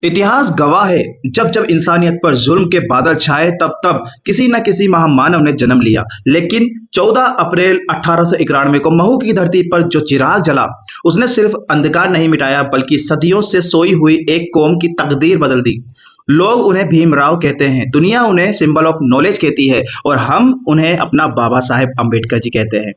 इतिहास गवाह है, जब जब इंसानियत पर जुल्म के बादल छाए तब तब किसी न किसी महामानव ने जन्म लिया। लेकिन 14 अप्रैल 1891 को महू की धरती पर जो चिराग जला, उसने सिर्फ अंधकार नहीं मिटाया बल्कि सदियों से सोई हुई एक कौम की तकदीर बदल दी। लोग उन्हें भीमराव कहते हैं, दुनिया उन्हें सिंबल ऑफ नॉलेज कहती है और हम उन्हें अपना बाबा साहेब अम्बेडकर जी कहते हैं।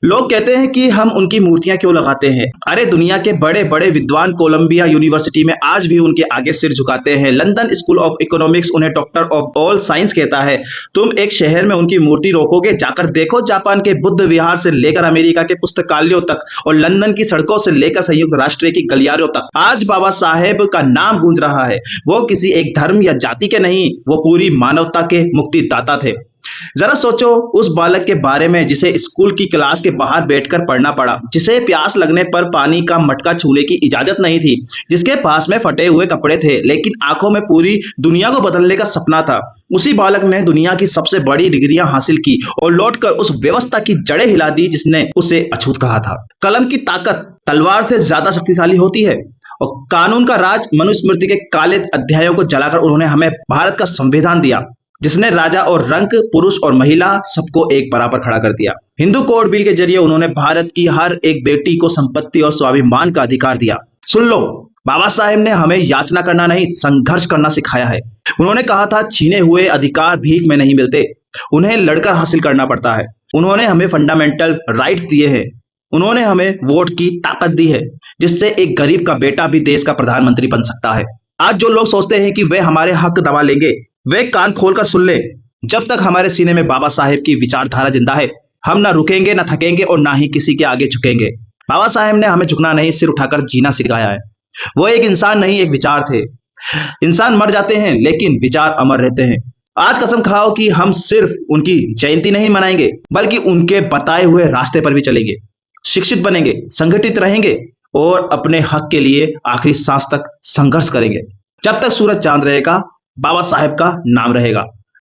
लोग कहते हैं कि हम उनकी मूर्तियां क्यों लगाते हैं। अरे दुनिया के बड़े बड़े विद्वान कोलंबिया यूनिवर्सिटी में आज भी उनके आगे सिर झुकाते हैं। लंदन स्कूल ऑफ इकोनॉमिक्स उन्हें डॉक्टर ऑफ ऑल साइंस कहता है। तुम एक शहर में उनकी मूर्ति रोकोगे, जाकर देखो जापान के बुद्ध विहार से लेकर अमेरिका के पुस्तकालयों तक और लंदन की सड़कों से लेकर संयुक्त राष्ट्र की गलियारों तक आज बाबा साहेब का नाम गूंज रहा है। वो किसी एक धर्म या जाति के नहीं, वो पूरी मानवता के मुक्तिदाता थे। जरा सोचो उस बालक के बारे में जिसे स्कूल की क्लास के बाहर बैठकर पढ़ना पड़ा, जिसे प्यास लगने पर पानी का मटका छूने की इजाजत नहीं थी, जिसके पास में फटे हुए कपड़े थे लेकिन आंखों में पूरी दुनिया को बदलने का सपना था। उसी बालक ने दुनिया की सबसे बड़ी डिग्रियां हासिल की और लौटकर उस व्यवस्था की जड़ें हिला दी जिसने उसे अछूत कहा था। कलम की ताकत तलवार से ज्यादा शक्तिशाली होती है और कानून का राज मनुस्मृति के काले अध्यायों को जलाकर उन्होंने हमें भारत का संविधान दिया, जिसने राजा और रंक, पुरुष और महिला सबको एक बराबर खड़ा कर दिया। हिंदू कोड बिल के जरिए उन्होंने भारत की हर एक बेटी को संपत्ति और स्वाभिमान का अधिकार दिया। सुन लो, बाबा साहेब ने हमें याचना करना नहीं, संघर्ष करना सिखाया है। उन्होंने कहा था छीने हुए अधिकार भीख में नहीं मिलते, उन्हें लड़कर हासिल करना पड़ता है। उन्होंने हमें फंडामेंटल राइट्स दिए हैं। उन्होंने हमें वोट की ताकत दी है, जिससे एक गरीब का बेटा भी देश का प्रधानमंत्री बन सकता है। आज जो लोग सोचते हैं कि वे हमारे हक दबा लेंगे, वे कान खोलकर सुन ले। जब तक हमारे सीने में बाबा साहेब की विचारधारा जिंदा है, हम ना रुकेंगे, ना थकेंगे और ना ही किसी के आगे झुकेंगे। बाबा साहेब ने हमें झुकना नहीं, सिर उठाकर जीना सिखाया है। वो एक इंसान नहीं, एक विचार थे। इंसान मर जाते हैं लेकिन विचार अमर रहते हैं। आज कसम खाओ कि हम सिर्फ उनकी जयंती नहीं मनाएंगे बल्कि उनके बताए हुए रास्ते पर भी चलेंगे, शिक्षित बनेंगे, संगठित रहेंगे और अपने हक के लिए आखिरी सांस तक संघर्ष करेंगे। जब तक सूरज चांद रहेगा, बाबा साहेब का नाम रहेगा।